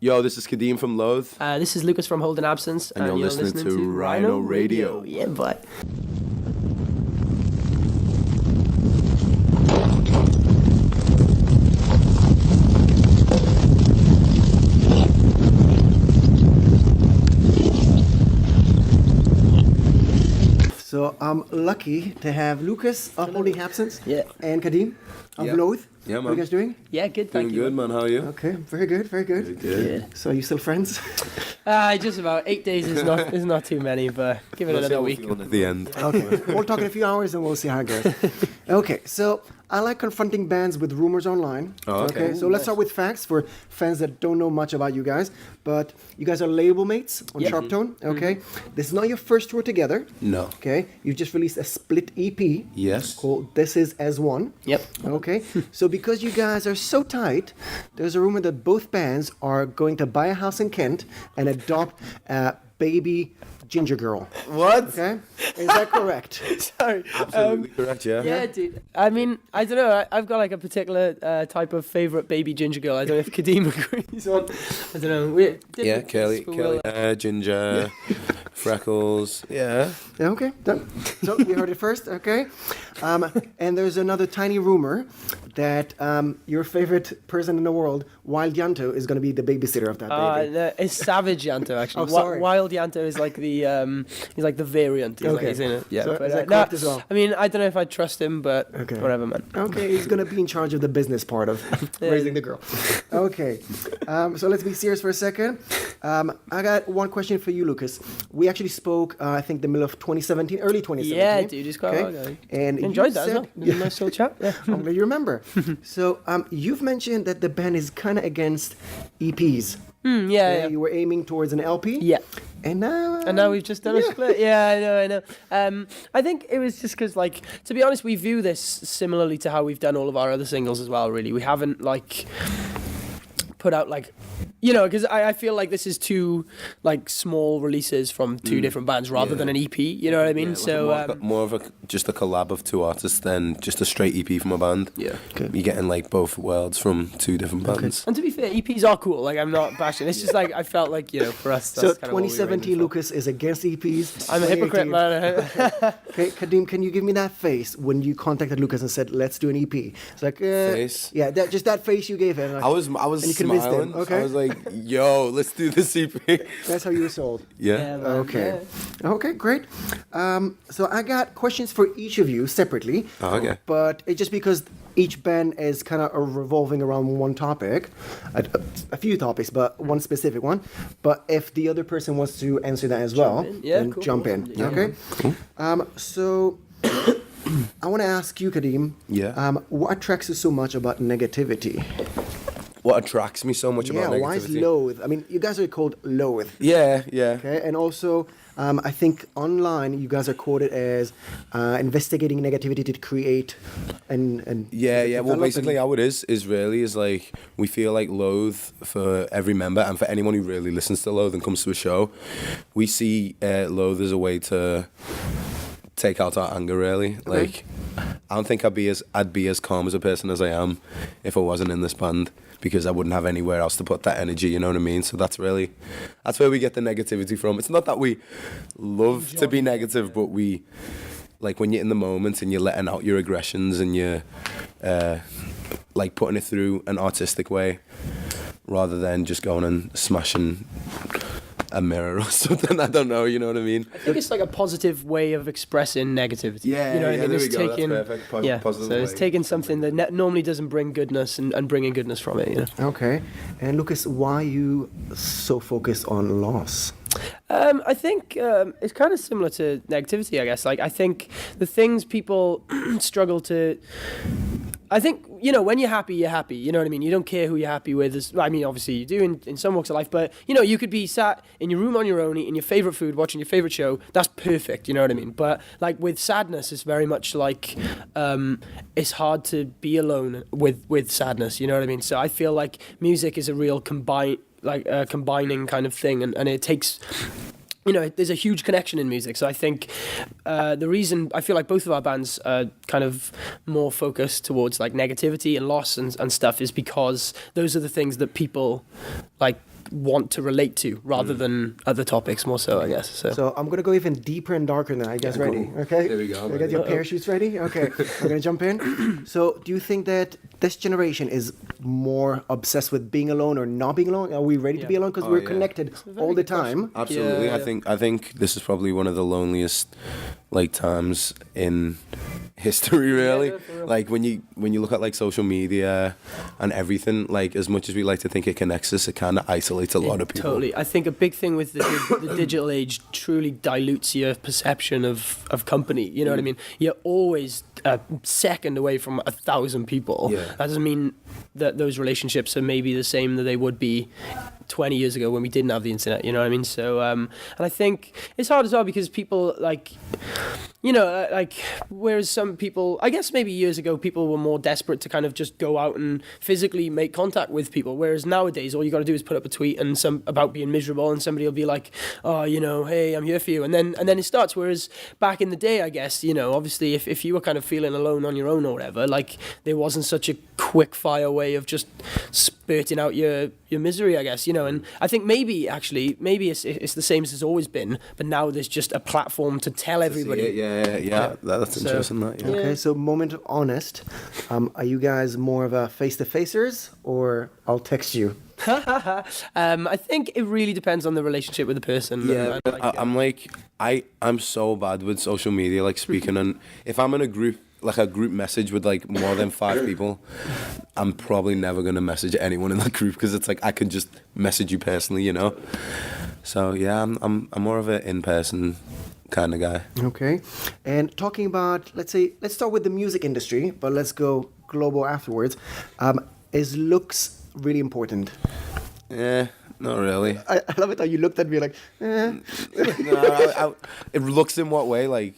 Yo, this is Kadeem from Loathe. This is Lucas from Hold an Absence. And you're listening to Rhino Radio. Yeah, but. So I'm lucky to have Lucas of Holding Absence and Kadeem of Loathe. Yeah, man. What are you guys doing? Yeah, good, thank you. Doing good, man. How are you? Okay, very good, very good. Very good. Yeah. So are you still friends? Just about 8 days is not too many, but give it another week. At the end. Okay, we'll talk in a few hours and we'll see how it goes. Okay, so I like confronting bands with rumors online. Oh, okay. So let's start with facts for fans that don't know much about you guys. But you guys are label mates on Sharp Tone. Okay, this is not your first tour together. No. Okay, you've just released a split EP. Yes. Called This Is As One. Yep. Okay, so because you guys are so tight, there's a rumor that both bands are going to buy a house in Kent and adopt a baby ginger girl. What? Okay, is that correct? Sorry. Absolutely correct, yeah. Yeah, dude. I mean, I don't know. I've got like a particular type of favorite baby ginger girl. I don't know if Kadeem agrees on. I don't know. Yeah, curly hair, ginger, freckles. Yeah. Okay, done. So you heard it first, okay? And there's another tiny rumor that your favorite person in the world, Wild Yanto, is going to be the babysitter of that baby. No, it's Savage Yanto actually. Oh, sorry. Wild Yanto is like the he's like the variant. He's in it. Yeah, So but, is that correct as well? I mean, I don't know if I trust him, but whatever, man. Okay, he's going to be in charge of the business part of raising the girl. Okay, so let's be serious for a second. I got one question for you, Lucas. We actually spoke, I think, the middle of 2017, early 2017. Yeah, dude, it's quite a while ago. And enjoyed that as well. It was a nice little chat. Yeah. I'm glad you remember. So you've mentioned that the band is kind of against EPs. Yeah. You were aiming towards an LP. Yeah. And now... And now we've just done a split. Yeah, I know. I think it was just because, like, to be honest, we view this similarly to how we've done all of our other singles as well, really. We haven't, like, put out, like... You know, because I feel like this is two, like, small releases from two different bands rather than an EP, you know what I mean? Yeah, so more of just a collab of two artists than just a straight EP from a band. Yeah. Okay. You're getting, like, both worlds from two different bands. And to be fair, EPs are cool. Like, I'm not bashing. It's just like I felt like, you know, for us. That's So kind of what we were 2017 aiming for. Lucas is against EPs. I'm a hypocrite, 2018 man. Okay, Kadeem, can you give me that face when you contacted Lucas and said, let's do an EP? It's like, Face? Yeah, just that face you gave him. Like, I was and you convinced him, smiling. okay? I was like, yo, let's do this EP. That's how you were sold. Yeah. Man, Okay. yeah. Okay, great. So I got questions for each of you separately. Oh, okay. But it's just because each band is kind of revolving around one topic, a few topics, but one specific one. But if the other person wants to answer that as well, then jump in. Yeah. Okay. Cool. So I want to ask you, Kadeem. Yeah. What attracts you so much about negativity? What attracts me so much about negativity? Why is Loathe? I mean, you guys are called Loathe. Yeah. Okay, and also, I think online you guys are quoted as investigating negativity to create and Yeah. Well, develop basically, how it is really is like we feel like Loathe for every member and for anyone who really listens to Loathe and comes to a show, we see Loathe as a way to take out our anger. Really, like I don't think I'd be as calm as a person as I am if I wasn't in this band, because I wouldn't have anywhere else to put that energy, you know what I mean? So that's where we get the negativity from. It's not that we love to be negative, but we, like when you're in the moment and you're letting out your aggressions and you're like putting it through an artistic way rather than just going and smashing a mirror or something. I don't know, you know what I mean? I think it's like a positive way of expressing negativity. Yeah, you know what I mean? there It's we go. taking, That's perfect. yeah, Positive so it's way. taking something that normally doesn't bring goodness and bringing goodness from it, you know? Okay, and Lucas, why are you so focused on loss? I think it's kind of similar to negativity, I guess. Like, I think the things people struggle to... I think, you know, when you're happy, you know what I mean? You don't care who you're happy with. I mean, obviously you do in some walks of life, but, you know, you could be sat in your room on your own, eating your favourite food, watching your favourite show. That's perfect, you know what I mean? But, like, with sadness, it's very much like it's hard to be alone with sadness, you know what I mean? So I feel like music is a real combining kind of thing, and it takes... You know, there's a huge connection in music. So I think the reason I feel like both of our bands are kind of more focused towards like negativity and loss and stuff is because those are the things that people like want to relate to rather than other topics more so, I guess. So I'm gonna go even deeper and darker now. You guys ready? Cool. Okay. There we go. You got your parachutes ready? Okay. We're gonna jump in. So, do you think that this generation is more obsessed with being alone or not being alone? Are we ready to be alone because we're connected all the time? Absolutely. Yeah. I think this is probably one of the loneliest like times in history, really. Yeah, for real. Like when you look at like social media and everything, like as much as we like to think it connects us, it kind of isolates a lot of people. Totally. I think a big thing with the digital age truly dilutes your perception of company. You know what I mean? You're always a second away from 1,000 people. Yeah. That doesn't mean that those relationships are maybe the same that they would be 20 years ago when we didn't have the internet. You know what I mean? So, and I think it's hard as well because people like, you know, like whereas some people, I guess maybe years ago, people were more desperate to kind of just go out and physically make contact with people. Whereas nowadays, all you got to do is put up a tweet and about being miserable, and somebody will be like, "Oh, you know, hey, I'm here for you," and then it starts. Whereas back in the day, I guess, you know, obviously, if you were kind of feeling alone on your own or whatever, like there wasn't such a quick fire way of just spurting out your misery, I guess, you know. And I think maybe it's the same as it's always been, but now there's just a platform to tell everybody. Yeah. That's So- interesting. That, yeah. Okay, so moment of honest. Are you guys more of a face-to-facers or I'll text you? I think it really depends on the relationship with the person. Yeah, I'm so bad with social media, like speaking on. If I'm in a group message with like more than 5 people, I'm probably never gonna message anyone in that group because it's like I can just message you personally, you know. So yeah, I'm more of an in-person kind of guy. Okay, and talking about, let's start with the music industry, but let's go global afterwards. Is looks really important? Not really. I love it how you looked at me like, No, it looks in what way? Like,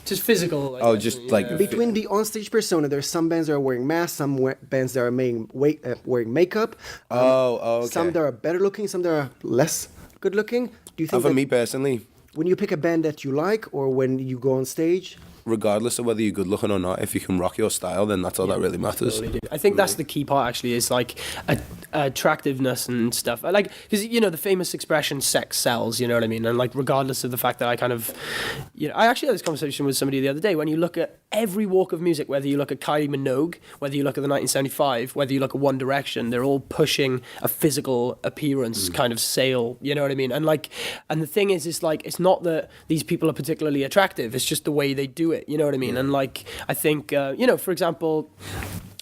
Just physical. Oh, just, like, between the onstage persona, there's some bands that are wearing masks, some bands that are wearing makeup. Okay. Some that are better looking, some that are less good looking. Do you think For that me personally, when you pick a band that you like, or when you go on stage? regardless of whether you're good looking or not, if you can rock your style, then that's all that really matters. Totally do. I think that's the key part, actually, is like attractiveness and stuff. I like, because, you know, the famous expression sex sells, you know what I mean? And like, regardless of the fact that I kind of, you know, I actually had this conversation with somebody the other day. When you look at every walk of music, whether you look at Kylie Minogue, whether you look at the 1975, whether you look at One Direction, they're all pushing a physical appearance kind of sale, you know what I mean? And like, and the thing is like, it's not that these people are particularly attractive, it's just the way they do it, you know what I mean? And like, I think, you know, for example,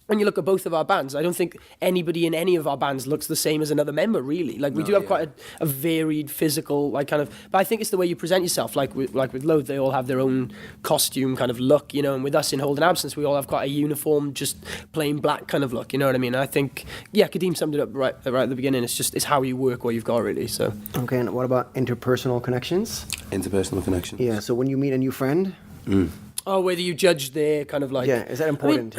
when you look at both of our bands, I don't think anybody in any of our bands looks the same as another member, really. Like, we do have quite a varied physical, like, kind of, but I think it's the way you present yourself. Like with Loathe, they all have their own costume kind of look, you know, and with us in Hold and Absence, we all have quite a uniform, just plain black kind of look, you know what I mean? And I think, yeah, Kadeem summed it up right at the beginning. It's how you work what you've got, really, so. Okay, and what about interpersonal connections? Interpersonal connections. Yeah, so when you meet a new friend, Oh, whether you judge their kind of like... yeah, is that important?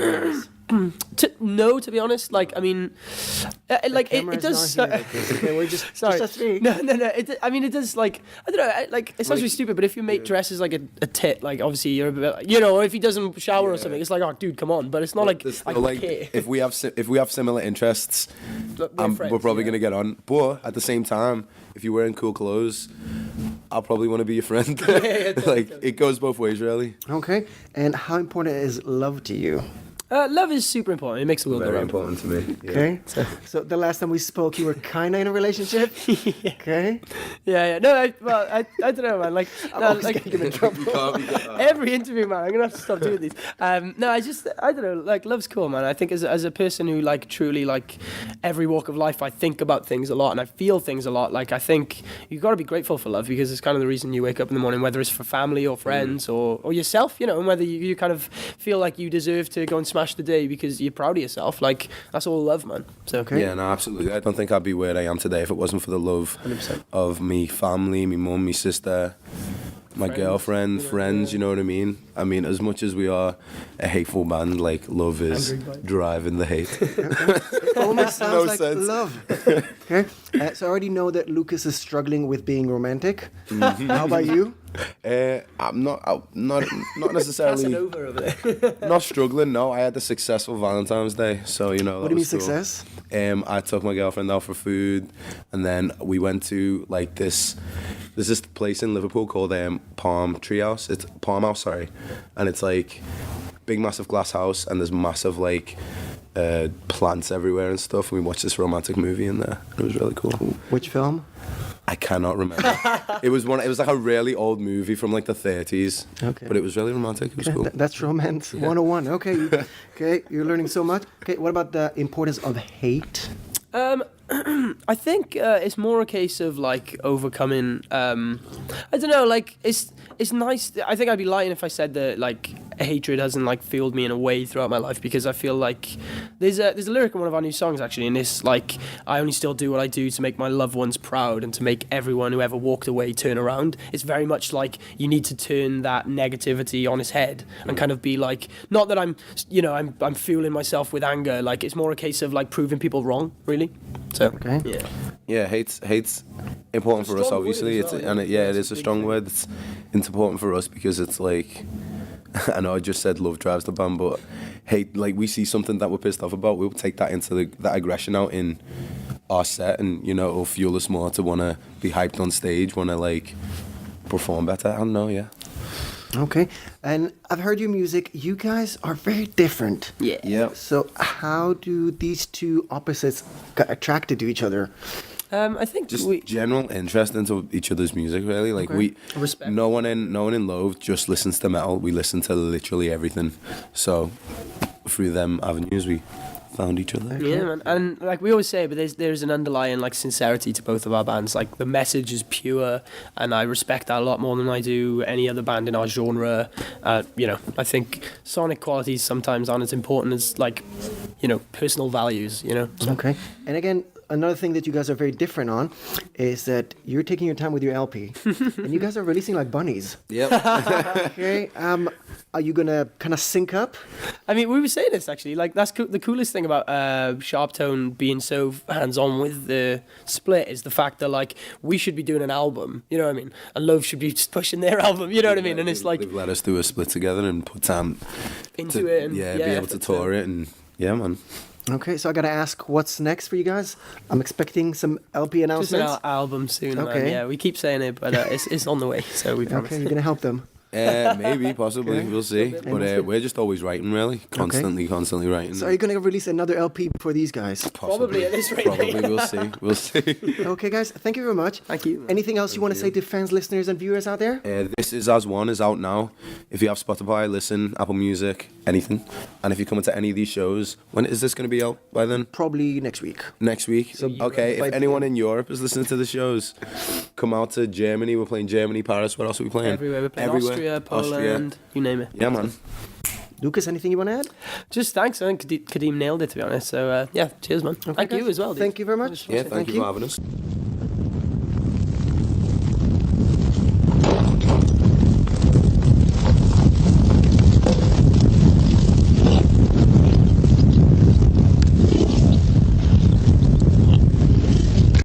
No, to be honest, like, I mean, like it does. Okay, we're just Sorry. just us three. No. I mean, it does. Like, I don't know. Like, it sounds really stupid, but if your mate dresses like a tit, like, obviously you're a bit, you know, or if he doesn't shower or something, it's like, oh, dude, come on. But it's not like I like care. if we have similar interests, We're friends, we're probably yeah. gonna get on. But at the same time, if you're wearing cool clothes, I'll probably want to be your friend. Like, it goes both ways, really. Okay, and how important is love to you? Love is super important. It makes the world go Very round. important to me. Yeah. Okay, so the last time we spoke, you were kind of in a relationship. Okay, Yeah. No, I don't know, man. Like, no, like You can't be that. every interview, man. I'm gonna have to stop doing these. No, I don't know. Like, love's cool, man. I think as a person who like truly like every walk of life, I think about things a lot and I feel things a lot. Like, I think you've got to be grateful for love because it's kind of the reason you wake up in the morning, whether it's for family or friends or yourself, you know, and whether you kind of feel like you deserve to go and smash the day because you're proud of yourself. Like, that's all love, man. So okay. Yeah, no, absolutely. I don't think I'd be where I am today if it wasn't for the love 100%. of me family, me mum, me sister, my girlfriend, friends, you know what I mean? I mean, as much as we are a hateful band, like, love is Angry vibe. driving the hate. It almost sounds No like sense. love. Okay, so I already know that Lucas is struggling with being romantic. How about you? I'm not necessarily Casanova over there. not struggling. No, I had a successful Valentine's Day, so you know. What do you mean success? I took my girlfriend out for food, and then we went to like this. There's this place in Liverpool called Palm House, sorry, and it's like big massive glass house, and there's massive like plants everywhere and stuff. And we watched this romantic movie in there. It was really cool. Which film? I cannot remember. It was like a really old movie from like the 30s. Okay. But it was really romantic. It was cool. That's romance 101. Okay. Okay, you're learning so much. Okay, what about the importance of hate? I think it's more a case of like overcoming. I don't know. Like it's nice. I think I'd be lying if I said that like hatred hasn't like fueled me in a way throughout my life, because I feel like there's a lyric in one of our new songs actually, and it's like, I only still do what I do to make my loved ones proud and to make everyone who ever walked away turn around. It's very much like you need to turn that negativity on its head and kind of be like, not that I'm fueling myself with anger. Like it's more a case of like proving people wrong, really. So Okay. Yeah, hate's important for us, strong obviously. word as well, It is a strong word. It's important for us because it's like, I know I just said love drives the band, but hate, like we see something that we're pissed off about, we'll take that into that aggression out in our set, and you know, it'll fuel us more to want to be hyped on stage, want to like perform better. I don't know, yeah. Okay. And I've heard your music. You guys are very different. Yeah. Yeah. So how do these two opposites get attracted to each other? I think Just general interest into each other's music, really. Like Okay. Respect. no one in Loathe just listens to metal. We listen to literally everything. So through them avenues, we found each other. Yeah, man. And like we always say, but there's an underlying like sincerity to both of our bands. Like the message is pure, and I respect that a lot more than I do any other band in our genre. I think sonic qualities sometimes aren't as important as like, personal values. So. Okay. And again, another thing that you guys are very different on is that you're taking your time with your LP, and you guys are releasing like bunnies. Yep. Okay. Are you gonna kind of sync up? I mean, we were saying this actually. Like that's the coolest thing about Sharptone being so hands-on with the split is the fact that like we should be doing an album. You know what I mean? And Loathe should be just pushing their album. You know what I mean? And it's like they've let us do a split together and put time into it. And, be able to tour it, and yeah, man. Okay, so I gotta ask, what's next for you guys? I'm expecting some LP Just announcements. an album soon, man. Okay. Yeah, we keep saying it, but it's on the way. So we promise. Okay, you're gonna help them. Maybe, possibly, Okay. we'll see. But we're just always writing, really, constantly writing. So are you gonna release another LP for these guys? Probably at this rate. Probably, we'll see. Okay, guys, thank you very much. Thank you. Anything else you want to say to fans, listeners, and viewers out there? This is As One is out now. If you have Spotify, listen, Apple Music, anything. And if you're coming to any of these shows, when is this going to be out by then? Probably next week. Next week? Okay, if anyone in Europe is listening to the shows, come out to Germany. We're playing Germany, Paris. What else are we playing? Everywhere. We're playing Austria, Poland, you name it. Yeah, man. Lucas, anything you want to add? Just thanks. I think Kadeem nailed it, to be honest. So, cheers, man. Thank guys. you as well, dude. Thank you very much. Yeah, thank you for having us.